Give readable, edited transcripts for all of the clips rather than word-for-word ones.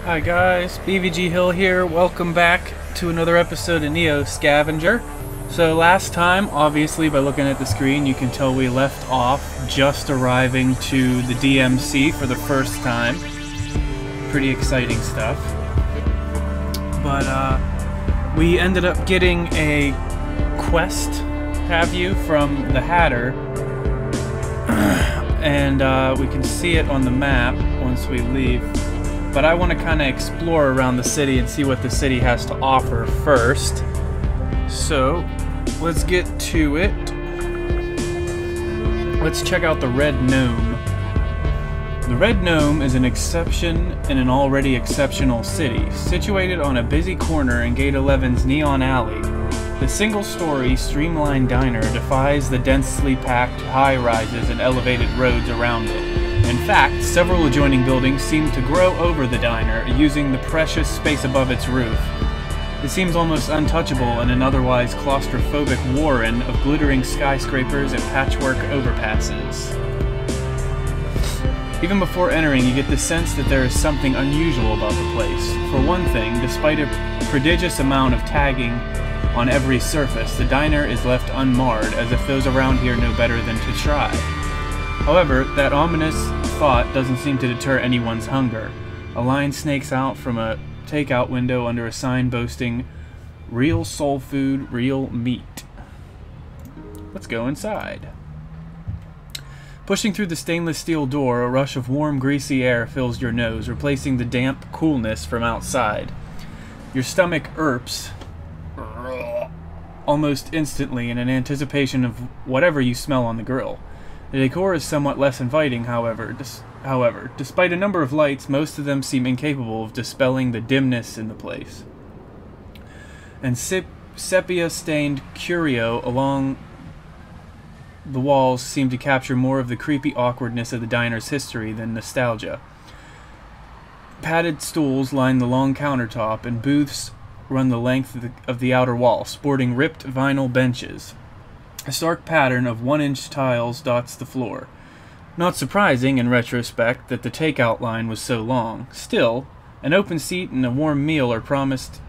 Hi guys, BVG Hill here. Welcome back to another episode of NEO Scavenger. So last time, obviously by looking at the screen, you can tell we left off just arriving to the DMC for the first time. Pretty exciting stuff. But we ended up getting a quest, have you, from the Hatter. And we can see it on the map once we leave. But I want to kind of explore around the city and see what the city has to offer first. So, let's get to it. Let's check out the Red Gnome. The Red Gnome is an exception in an already exceptional city. Situated on a busy corner in Gate 11's Neon Alley, the single-story, streamlined diner defies the densely packed high-rises and elevated roads around it. In fact, several adjoining buildings seem to grow over the diner, using the precious space above its roof. It seems almost untouchable in an otherwise claustrophobic warren of glittering skyscrapers and patchwork overpasses. Even before entering, you get the sense that there is something unusual about the place. For one thing, despite a prodigious amount of tagging on every surface, the diner is left unmarred, as if those around here know better than to try. However, that ominous thought doesn't seem to deter anyone's hunger. A line snakes out from a takeout window under a sign boasting, "Real soul food, real meat." Let's go inside. Pushing through the stainless steel door, a rush of warm, greasy air fills your nose, replacing the damp coolness from outside. Your stomach irps almost instantly in an anticipation of whatever you smell on the grill. The decor is somewhat less inviting, however. Despite a number of lights, most of them seem incapable of dispelling the dimness in the place. And sepia-stained curio along the walls seem to capture more of the creepy awkwardness of the diner's history than nostalgia. Padded stools line the long countertop, and booths run the length of the outer wall, sporting ripped vinyl benches. A stark pattern of 1-inch tiles dots the floor. Not surprising, in retrospect, that the takeout line was so long. Still, an open seat and a warm meal are promised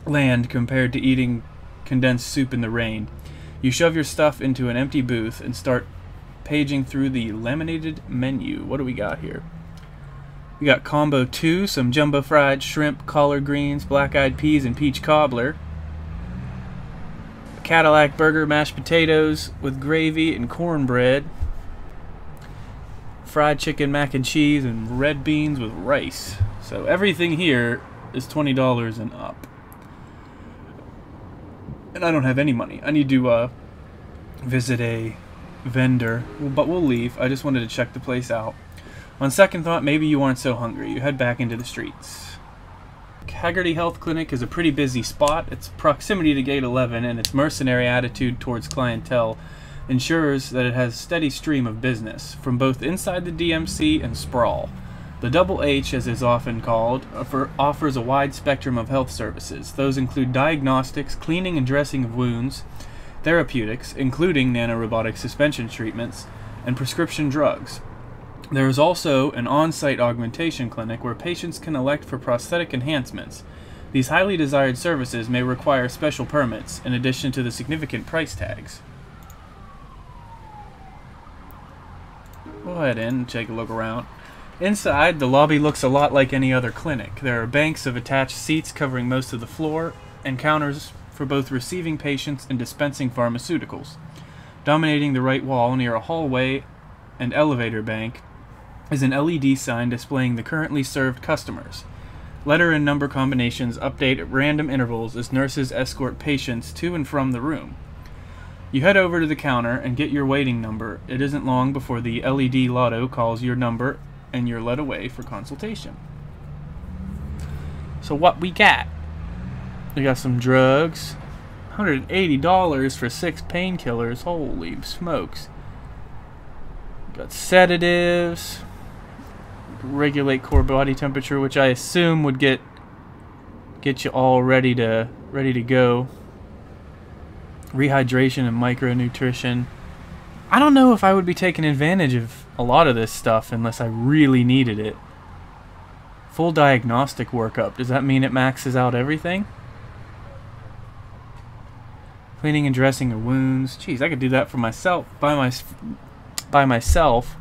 land compared to eating condensed soup in the rain. You shove your stuff into an empty booth and start paging through the laminated menu. What do we got here? We got combo 2, some jumbo fried shrimp, collard greens, black-eyed peas, and peach cobbler. Cadillac burger, mashed potatoes with gravy and cornbread, fried chicken, mac and cheese, and red beans with rice. So everything here is $20 and up. And I don't have any money. I need to visit a vendor, but we'll leave. I just wanted to check the place out. On second thought, maybe you aren't so hungry. You head back into the streets. Haggerty Health Clinic is a pretty busy spot. Its proximity to Gate 11 and its mercenary attitude towards clientele ensures that it has a steady stream of business, from both inside the DMC and Sprawl. The Double H, as is often called, offers a wide spectrum of health services. Those include diagnostics, cleaning and dressing of wounds, therapeutics, including nanorobotic suspension treatments, and prescription drugs. There is also an on-site augmentation clinic where patients can elect for prosthetic enhancements. These highly desired services may require special permits, in addition to the significant price tags. Go ahead in and take a look around. Inside, the lobby looks a lot like any other clinic. There are banks of attached seats covering most of the floor, and counters for both receiving patients and dispensing pharmaceuticals. Dominating the right wall near a hallway and elevator bank is an LED sign displaying the currently served customers. Letter and number combinations update at random intervals as nurses escort patients to and from the room. You head over to the counter and get your waiting number. It isn't long before the LED lotto calls your number and you're led away for consultation. So what we got? We got some drugs. $180 for 6 painkillers. Holy smokes. Got sedatives. Regulate core body temperature, which I assume would get you all ready to go. Rehydration and micronutrition. I don't know if I would be taking advantage of a lot of this stuff unless I really needed it. Full diagnostic workup. Does that mean it maxes out everything? Cleaning and dressing her wounds. Jeez, I could do that for myself. By myself.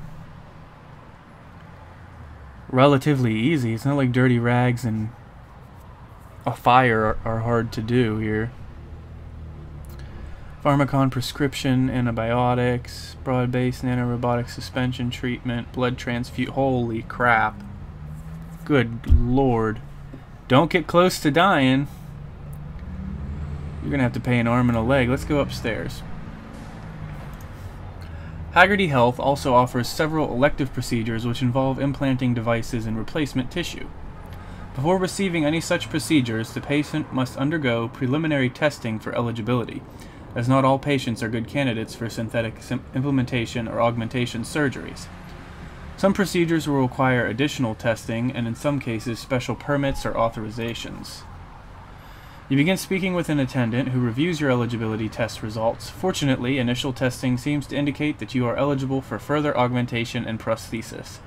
Relatively easy. It's not like dirty rags and a fire are hard to do here. Pharmacon prescription, antibiotics, broad-based nanorobotic suspension treatment, blood transfusion. Holy crap. Good lord. Don't get close to dying. You're gonna have to pay an arm and a leg. Let's go upstairs. Haggerty Health also offers several elective procedures which involve implanting devices and replacement tissue. Before receiving any such procedures, the patient must undergo preliminary testing for eligibility, as not all patients are good candidates for synthetic implementation or augmentation surgeries. Some procedures will require additional testing, and in some cases, special permits or authorizations. You begin speaking with an attendant who reviews your eligibility test results. Fortunately, initial testing seems to indicate that you are eligible for further augmentation and prosthesis.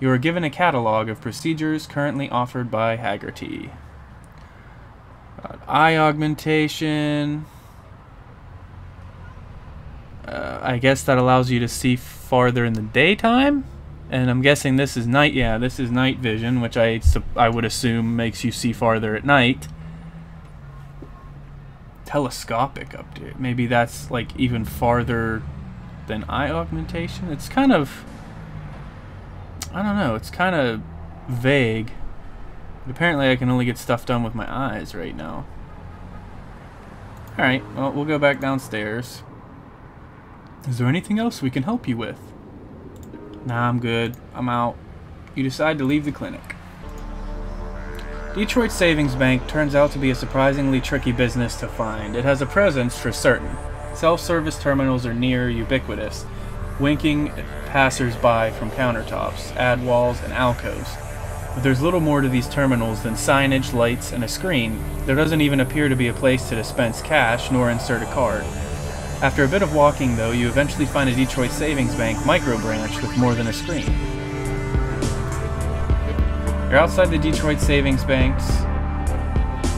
You are given a catalog of procedures currently offered by Haggerty. Eye augmentation. I guess that allows you to see farther in the daytime? And I'm guessing this is night. Yeah, this is night vision, which I would assume makes you see farther at night. Telescopic update. Maybe that's like even farther than eye augmentation. It's kind of, I don't know, it's kind of vague. But apparently I can only get stuff done with my eyes right now. Alright, well, we'll go back downstairs. Is there anything else we can help you with? Nah, I'm good. I'm out. You decide to leave the clinic. Detroit Savings Bank turns out to be a surprisingly tricky business to find. It has a presence for certain. Self-service terminals are near ubiquitous, winking at passers-by from countertops, ad walls, and alcoves. But there's little more to these terminals than signage, lights, and a screen. There doesn't even appear to be a place to dispense cash nor insert a card. After a bit of walking, though, you eventually find a Detroit Savings Bank micro-branch with more than a screen. You're outside the Detroit Savings Bank's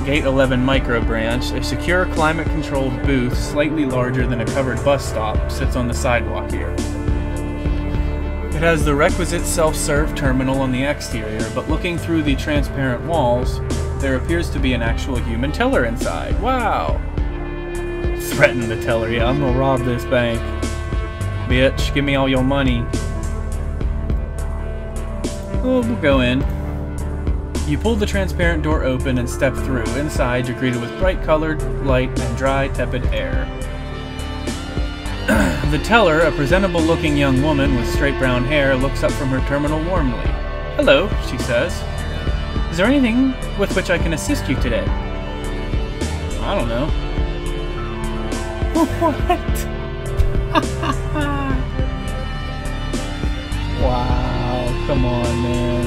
Gate 11 micro-branch. A secure, climate-controlled booth, slightly larger than a covered bus stop, sits on the sidewalk here. It has the requisite self-serve terminal on the exterior, but looking through the transparent walls, there appears to be an actual human teller inside. Wow! Threaten the teller. Yeah, I'm gonna rob this bank. Bitch, give me all your money. Oh, we'll go in. You pull the transparent door open and step through. Inside, you're greeted with bright-colored light and dry, tepid air. The teller, a presentable-looking young woman with straight brown hair, looks up from her terminal warmly. Hello, she says. Is there anything with which I can assist you today? I don't know. What? Wow, come on, man.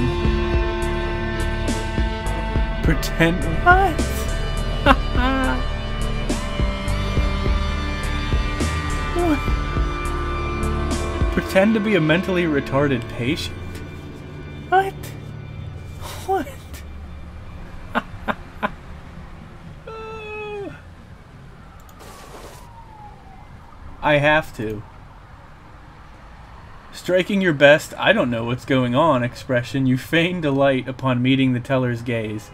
Pretend what? What? Pretend to be a mentally retarded patient? What? What? I have to. Striking your best, I don't know what's going on expression, you feign delight upon meeting the teller's gaze.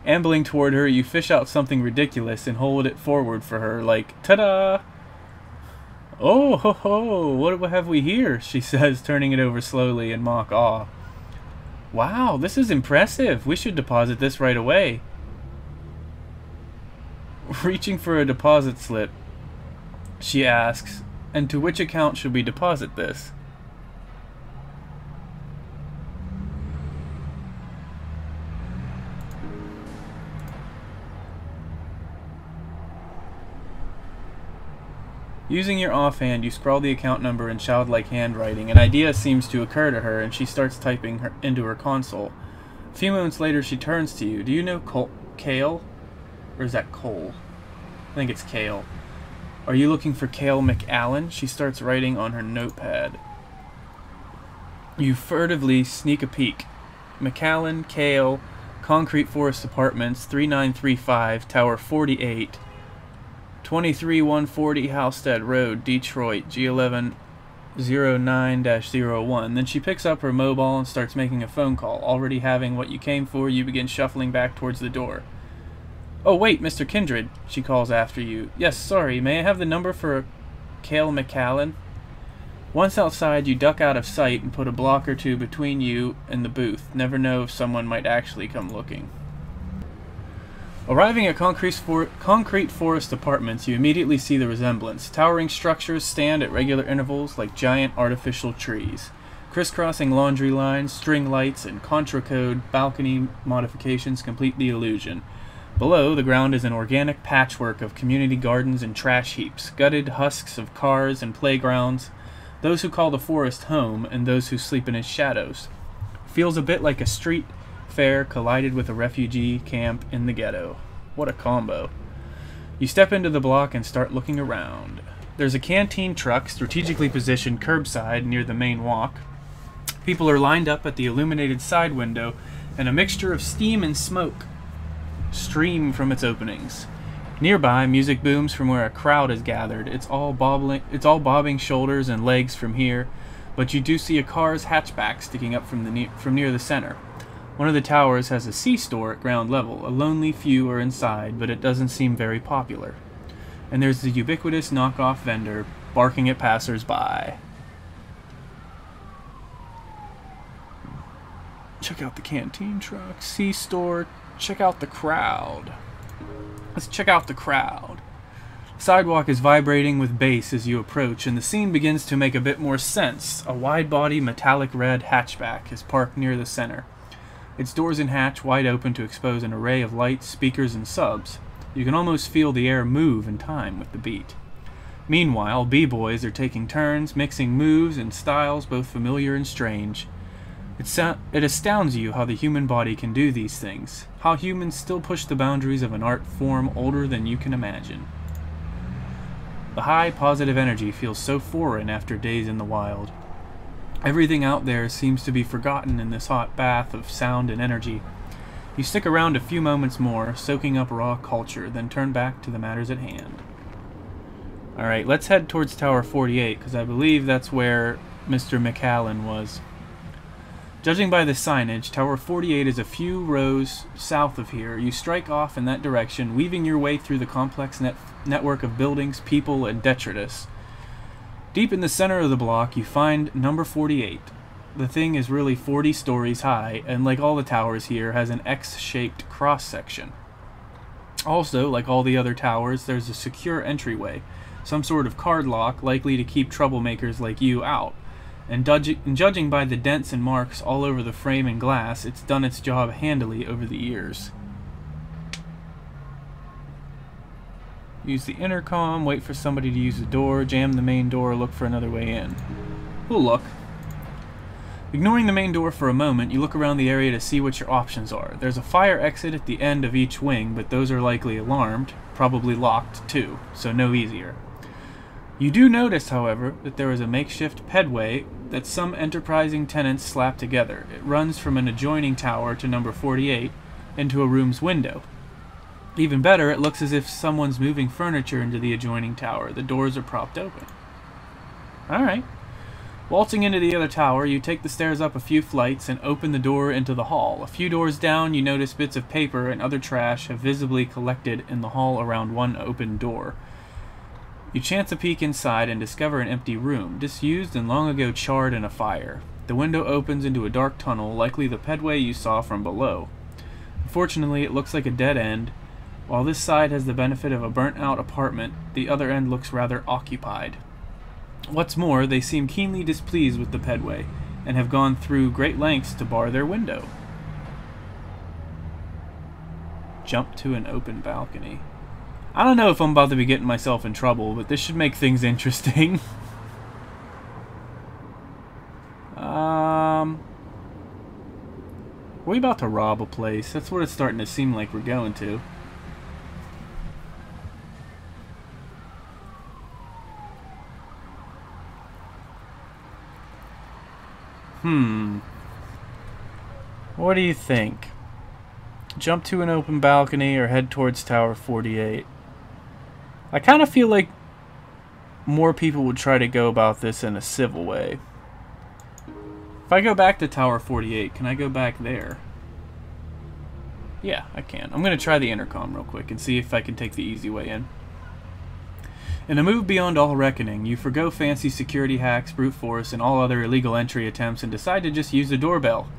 Ambling toward her, you fish out something ridiculous and hold it forward for her, like, ta-da! Oh, ho, ho, what have we here? She says, turning it over slowly in mock awe. Wow, this is impressive. We should deposit this right away. Reaching for a deposit slip, she asks, and to which account should we deposit this? Using your offhand, you scrawl the account number in childlike handwriting. An idea seems to occur to her, and she starts typing into her console. A few moments later, she turns to you. Do you know Kale? Or is that Cole? I think it's Kale. Are you looking for Kale McAllen? She starts writing on her notepad. You furtively sneak a peek. McAllen, Kale, Concrete Forest Apartments, 3935, Tower 48, 23140 Halstead Road, Detroit, G11 09-01. Then she picks up her mobile and starts making a phone call. Already having what you came for, you begin shuffling back towards the door. "Oh, wait, Mr. Kindred," she calls after you. "Yes, sorry, may I have the number for Cale McAllen?" Once outside, you duck out of sight and put a block or two between you and the booth. Never know if someone might actually come looking. Arriving at Concrete Forest Apartments, you immediately see the resemblance. Towering structures stand at regular intervals like giant artificial trees. Crisscrossing laundry lines, string lights, and Contra Code balcony modifications complete the illusion. Below, the ground is an organic patchwork of community gardens and trash heaps, gutted husks of cars and playgrounds, those who call the forest home and those who sleep in its shadows. Feels a bit like a street fair collided with a refugee camp in the ghetto. What a combo. You step into the block and start looking around. There's a canteen truck strategically positioned curbside near the main walk. People are lined up at the illuminated side window, and a mixture of steam and smoke stream from its openings. Nearby, music booms from where a crowd is gathered. It's all bobbing shoulders and legs from here, but you do see a car's hatchback sticking up from near the center. One of the towers has a C-store at ground level. A lonely few are inside, but it doesn't seem very popular. And there's the ubiquitous knockoff vendor barking at passers-by. Check out the canteen truck, C-store, check out the crowd. Let's check out the crowd. The sidewalk is vibrating with bass as you approach, and the scene begins to make a bit more sense. A wide-body metallic red hatchback is parked near the center. Its doors and hatch wide open to expose an array of lights, speakers, and subs. You can almost feel the air move in time with the beat. Meanwhile, b-boys are taking turns, mixing moves and styles both familiar and strange. It astounds you how the human body can do these things, how humans still push the boundaries of an art form older than you can imagine. The high, positive energy feels so foreign after days in the wild. Everything out there seems to be forgotten in this hot bath of sound and energy. You stick around a few moments more, soaking up raw culture, then turn back to the matters at hand. Alright, let's head towards Tower 48, because I believe that's where Mr. McAllen was. Judging by the signage, Tower 48 is a few rows south of here. You strike off in that direction, weaving your way through the complex network of buildings, people, and detritus. Deep in the center of the block, you find number 48. The thing is really 40 stories high, and like all the towers here, has an X-shaped cross-section. Also, like all the other towers, there's a secure entryway, some sort of card lock likely to keep troublemakers like you out. And judging by the dents and marks all over the frame and glass, it's done its job handily over the years. Use the intercom, wait for somebody to use the door, jam the main door, look for another way in. We'll look. Ignoring the main door for a moment, you look around the area to see what your options are. There's a fire exit at the end of each wing, but those are likely alarmed, probably locked too, so no easier. You do notice, however, that there is a makeshift pedway that some enterprising tenants slapped together. It runs from an adjoining tower to number 48 into a room's window. Even better, it looks as if someone's moving furniture into the adjoining tower. The doors are propped open. Alright. Waltzing into the other tower, you take the stairs up a few flights and open the door into the hall. A few doors down, you notice bits of paper and other trash have visibly collected in the hall around one open door. You chance a peek inside and discover an empty room, disused and long ago charred in a fire. The window opens into a dark tunnel, likely the pedway you saw from below. Unfortunately, it looks like a dead end. While this side has the benefit of a burnt-out apartment, the other end looks rather occupied. What's more, they seem keenly displeased with the pedway, and have gone through great lengths to bar their window. Jump to an open balcony. I don't know if I'm about to be getting myself in trouble, but this should make things interesting. Are we about to rob a place? That's what it's starting to seem like we're going to. What do you think? Jump to an open balcony or head towards Tower 48? I kind of feel like more people would try to go about this in a civil way. If I go back to Tower 48, can I go back there? Yeah, I can. I'm going to try the intercom real quick and see if I can take the easy way in. In a move beyond all reckoning, you forgo fancy security hacks, brute force, and all other illegal entry attempts and decide to just use the doorbell.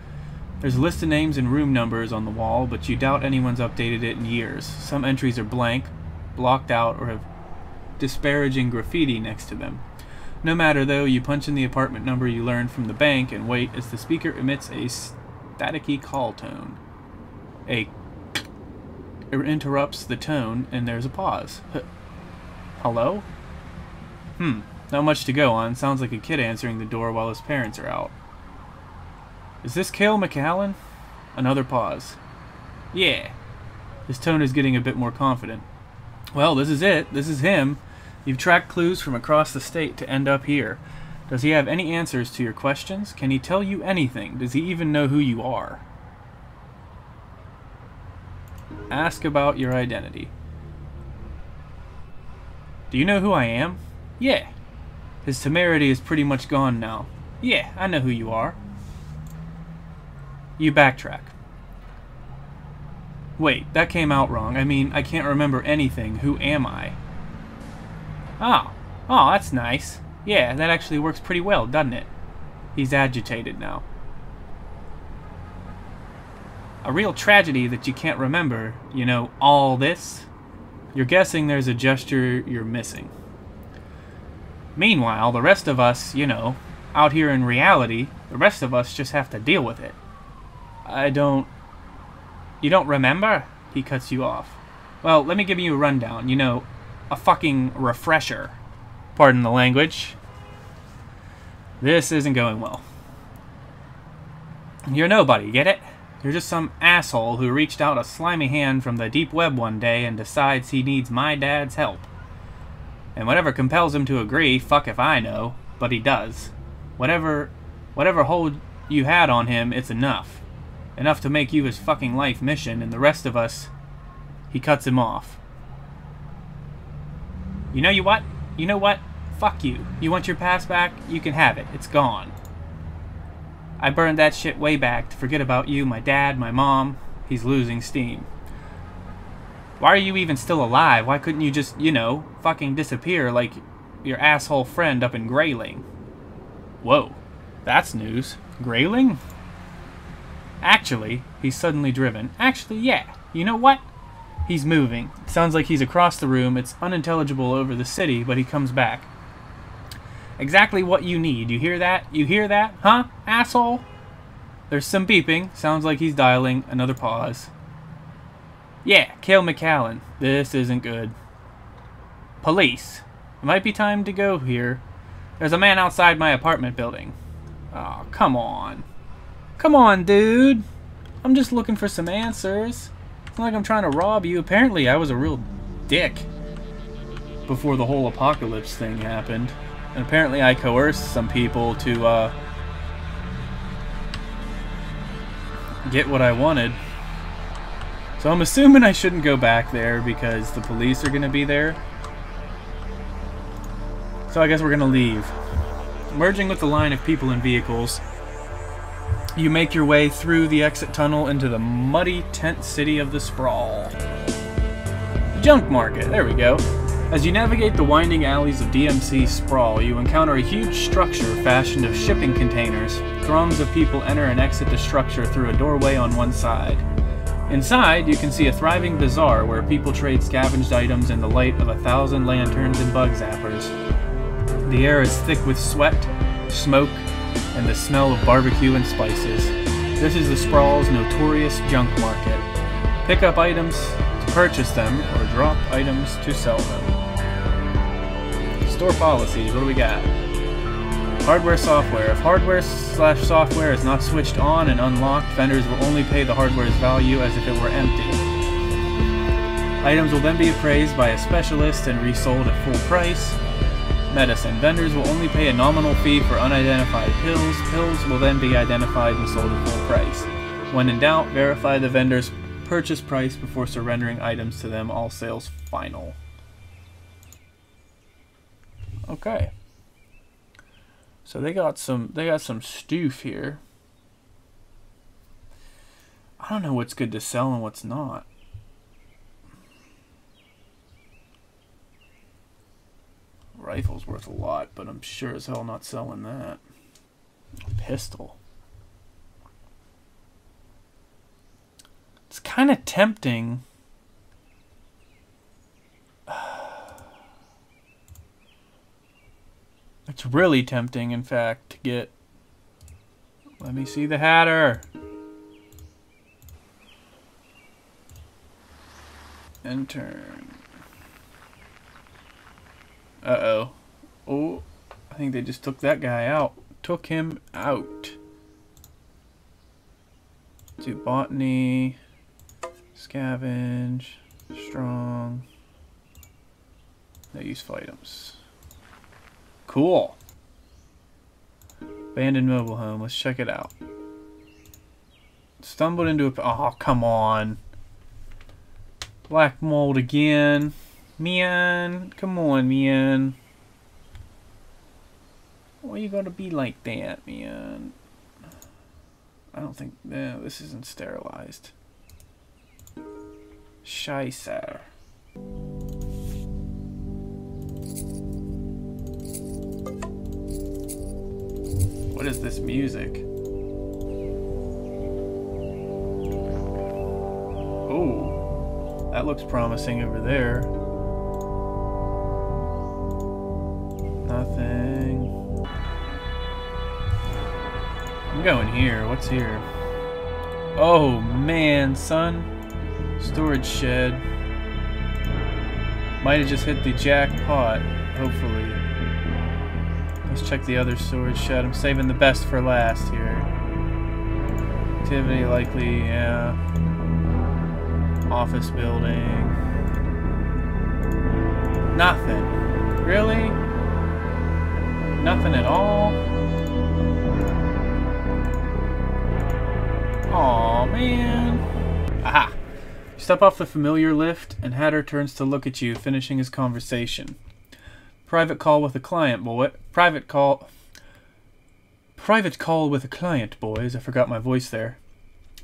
There's a list of names and room numbers on the wall, but you doubt anyone's updated it in years. Some entries are blank, blocked out, or have disparaging graffiti next to them. No matter though, you punch in the apartment number you learned from the bank and wait as the speaker emits a staticky call tone. It interrupts the tone and there's a pause. Hello? Not much to go on. Sounds like a kid answering the door while his parents are out. Is this Cale McAllen? Another pause. Yeah. His tone is getting a bit more confident. Well, this is it. This is him. You've tracked clues from across the state to end up here. Does he have any answers to your questions? Can he tell you anything? Does he even know who you are? Ask about your identity. Do you know who I am? Yeah. His temerity is pretty much gone now. Yeah, I know who you are. You backtrack. Wait, that came out wrong. I mean, I can't remember anything. Who am I? Oh, that's nice. Yeah, that actually works pretty well, doesn't it? He's agitated now. A real tragedy that you can't remember, you know, all this. You're guessing there's a gesture you're missing. Meanwhile, the rest of us, you know, out here in reality, the rest of us just have to deal with it. You don't remember? He cuts you off. Well, let me give you a rundown. You know, a fucking refresher. Pardon the language. This isn't going well. You're nobody, get it? You're just some asshole who reached out a slimy hand from the deep web one day and decides he needs my dad's help. And whatever compels him to agree, fuck if I know, but he does. Whatever hold you had on him, it's enough. Enough to make you his fucking life mission, and the rest of us... He cuts him off. You know what? You know what? Fuck you. You want your past back? You can have it. It's gone. I burned that shit way back to forget about you, my dad, my mom. He's losing steam. Why are you even still alive? Why couldn't you just, you know, fucking disappear like your asshole friend up in Grayling? Whoa. That's news. Grayling? Actually, he's suddenly driven. Actually, yeah. You know what? He's moving. It sounds like he's across the room. It's unintelligible over the city, but he comes back. Exactly what you need. You hear that? You hear that? Huh? Asshole? There's some beeping. Sounds like he's dialing. Another pause. Yeah, Cale McAllen. This isn't good. Police. It might be time to go here. There's a man outside my apartment building. Oh, come on. Come on, dude. I'm just looking for some answers. It's not like I'm trying to rob you. Apparently, I was a real dick before the whole apocalypse thing happened. And apparently I coerced some people to get what I wanted. So I'm assuming I shouldn't go back there because the police are going to be there. So I guess we're going to leave. Merging with the line of people and vehicles, you make your way through the exit tunnel into the muddy tent city of the Sprawl. Junk market, there we go. As you navigate the winding alleys of DMC Sprawl, you encounter a huge structure fashioned of shipping containers. Throngs of people enter and exit the structure through a doorway on one side. Inside, you can see a thriving bazaar where people trade scavenged items in the light of 1,000 lanterns and bug zappers. The air is thick with sweat, smoke, and the smell of barbecue and spices. This is the Sprawl's notorious junk market. Pick up items to purchase them, or drop items to sell them. Store policies, what do we got? Hardware software. If hardware/software is not switched on and unlocked, vendors will only pay the hardware's value as if it were empty. Items will then be appraised by a specialist and resold at full price. Medicine. Vendors will only pay a nominal fee for unidentified pills. Pills will then be identified and sold at full price. When in doubt, verify the vendor's purchase price before surrendering items to them. All sales final. Okay. So they got some stoof here. I don't know what's good to sell and what's not. Rifle's worth a lot, but I'm sure as hell not selling that. Pistol. It's kind of tempting. It's really tempting, in fact, to get... Let me see the Hatter. And turn. Uh-oh. Oh, I think they just took that guy out. Took him out. Do botany. Scavenge. Strong. No useful items. Cool. Abandoned mobile home. Let's check it out. Stumbled into a... Oh, come on. Black mold again. Man. Come on, man. Why you gotta be like that, man? I don't think... No, this isn't sterilized. Scheisse. What is this music? Oh, that looks promising over there. Nothing. I'm going here. What's here? Oh man, son. Storage shed. Might have just hit the jackpot, hopefully. Let's check the other storage shed. I'm saving the best for last here. Activity likely, yeah. Office building. Nothing. Really? Nothing at all? Aw, man. Aha! You step off the familiar lift, and Hatter turns to look at you, finishing his conversation. Private call with a client, boy. Private call with a client, boys. I forgot my voice there.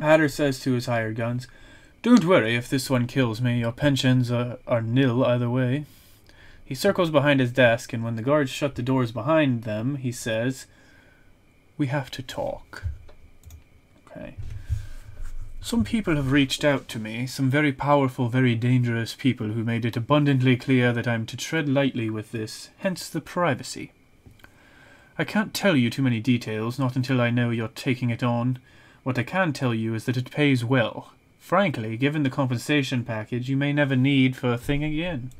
Hatter says to his hired guns, "Don't worry if this one kills me. Your pensions are nil either way." He circles behind his desk, and when the guards shut the doors behind them, he says, "We have to talk." Okay. Some people have reached out to me, some very powerful, very dangerous people who made it abundantly clear that I'm to tread lightly with this, hence the privacy. I can't tell you too many details, not until I know you're taking it on. What I can tell you is that it pays well. Frankly, given the compensation package, you may never need for a thing again.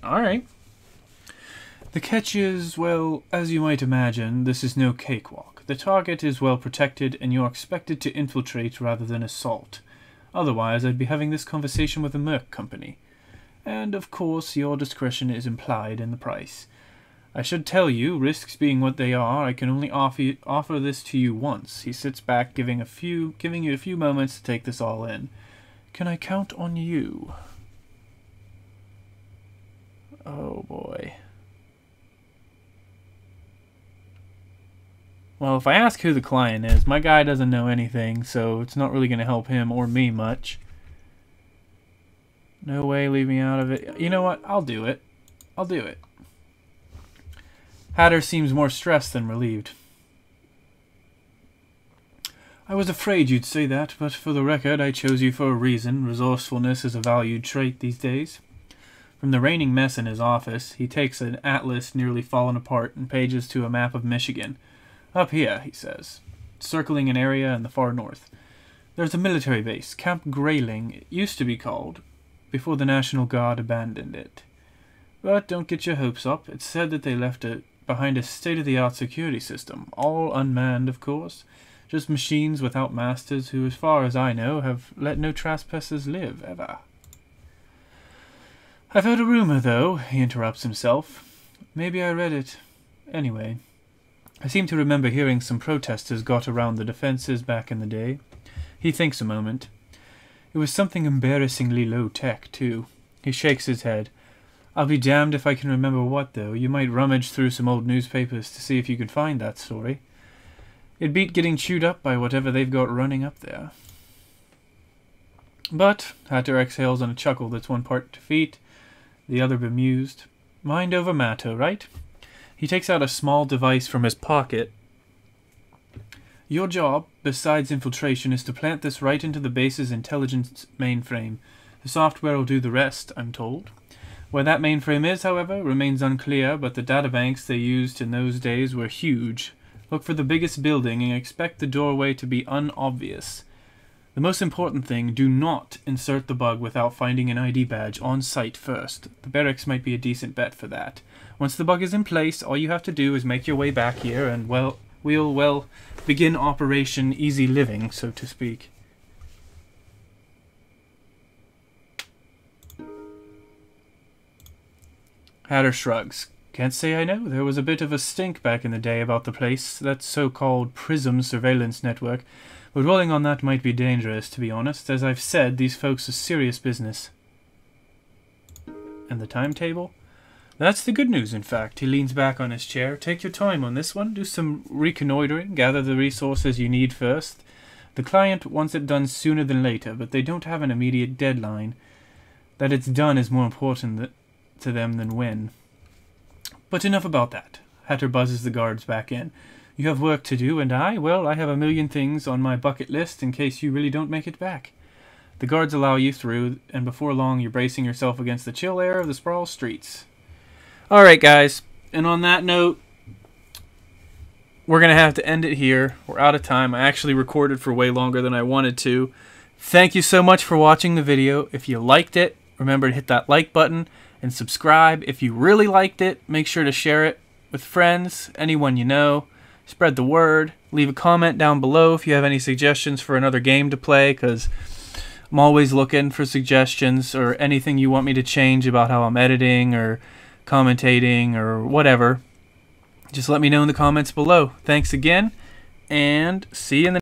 Alright. The catch is, well, as you might imagine, this is no cakewalk. The target is well protected, and you're expected to infiltrate rather than assault. Otherwise, I'd be having this conversation with a Merc company. And, of course, your discretion is implied in the price. I should tell you, risks being what they are, I can only offer this to you once. He sits back, giving you a few moments to take this all in. Can I count on you? Oh, boy. Well, if I ask who the client is, my guy doesn't know anything, so it's not really going to help him or me much. No way, leave me out of it. You know what? I'll do it. I'll do it. Hatter seems more stressed than relieved. I was afraid you'd say that, but for the record, I chose you for a reason. Resourcefulness is a valued trait these days. From the raining mess in his office, he takes an atlas nearly fallen apart and pages to a map of Michigan. Up here, he says, circling an area in the far north. There's a military base, Camp Grayling, it used to be called, before the National Guard abandoned it. But don't get your hopes up. It's said that they left behind a state-of-the-art security system, all unmanned, of course, just machines without masters who, as far as I know, have let no trespassers live, ever. I've heard a rumor, though, he interrupts himself. Maybe I read it. Anyway, I seem to remember hearing some protesters got around the defenses back in the day. He thinks a moment. It was something embarrassingly low-tech, too. He shakes his head. I'll be damned if I can remember what, though. You might rummage through some old newspapers to see if you can find that story. It'd beat getting chewed up by whatever they've got running up there. But Hatter exhales on a chuckle that's one part defeat, the other bemused. Mind over matter, right? He takes out a small device from his pocket. Your job, besides infiltration, is to plant this right into the base's intelligence mainframe. The software will do the rest, I'm told. Where that mainframe is, however, remains unclear, but the databanks they used in those days were huge. Look for the biggest building and expect the doorway to be unobvious. The most important thing, do not insert the bug without finding an ID badge on site first. The barracks might be a decent bet for that. Once the bug is in place, all you have to do is make your way back here and, well, we'll begin Operation Easy Living, so to speak. Hatter shrugs. Can't say I know. There was a bit of a stink back in the day about the place, that so-called PRISM surveillance network. But rolling on that might be dangerous, to be honest. As I've said, these folks are serious business. And the timetable? That's the good news, in fact. He leans back on his chair. Take your time on this one. Do some reconnoitering. Gather the resources you need first. The client wants it done sooner than later, but they don't have an immediate deadline. That it's done is more important to them than when. But enough about that. Hatter buzzes the guards back in. You have work to do, and I have a million things on my bucket list in case you really don't make it back. The guards allow you through, and before long you're bracing yourself against the chill air of the Sprawl streets. Alright guys, and on that note, we're going to have to end it here. We're out of time. I actually recorded for way longer than I wanted to. Thank you so much for watching the video. If you liked it, remember to hit that like button and subscribe. If you really liked it, make sure to share it with friends, anyone you know. Spread the word. Leave a comment down below if you have any suggestions for another game to play, because I'm always looking for suggestions or anything you want me to change about how I'm editing or commentating or whatever. Just let me know in the comments below. Thanks again, and see you in the